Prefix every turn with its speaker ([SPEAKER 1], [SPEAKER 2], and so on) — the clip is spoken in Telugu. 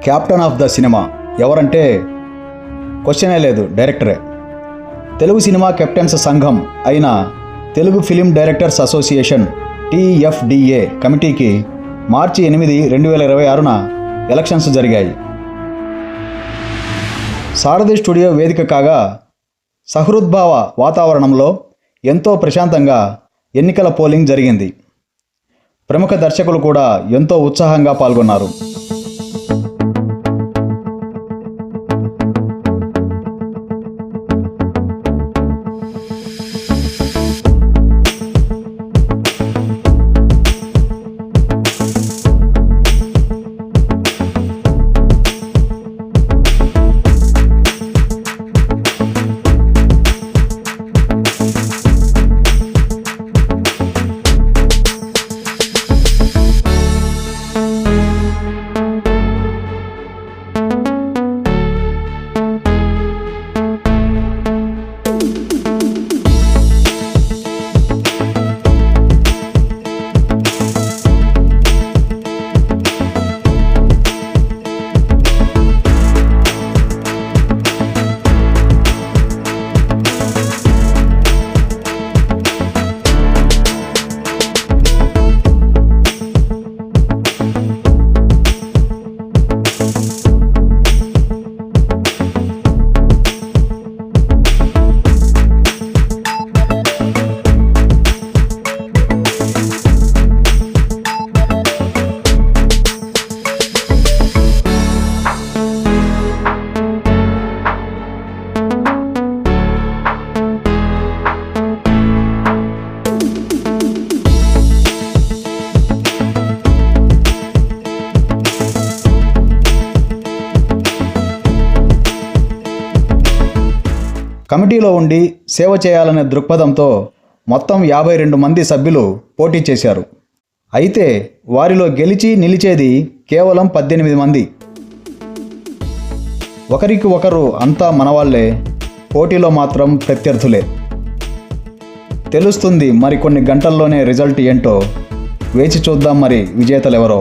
[SPEAKER 1] క్యాప్టెన్ ఆఫ్ ద సినిమా ఎవరంటే క్వశ్చనే లేదు, డైరెక్టరే. తెలుగు సినిమా కెప్టెన్స్ సంఘం అయిన Telugu film directors association TFDA కమిటీకి మార్చి 8, 2026న ఎలక్షన్స్ జరిగాయి. సారథి స్టూడియో వేదిక కాగా సహృద్భావ వాతావరణంలో ఎంతో ప్రశాంతంగా ఎన్నికల పోలింగ్ జరిగింది. ప్రముఖ దర్శకులు కూడా ఎంతో ఉత్సాహంగా పాల్గొన్నారు. కమిటీలో ఉండి సేవ చేయాలనే దృక్పథంతో మొత్తం 52 మంది సభ్యులు పోటీ చేశారు. అయితే వారిలో గెలిచి నిలిచేది కేవలం 18 మంది. ఒకరికి ఒకరు అంతా మనవాళ్లే, పోటీలో మాత్రం ప్రత్యర్థులే. తెలుస్తుంది మరికొన్ని గంటల్లోనే రిజల్ట్ ఏంటో. వేచి చూద్దాం మరి విజేతలెవరో.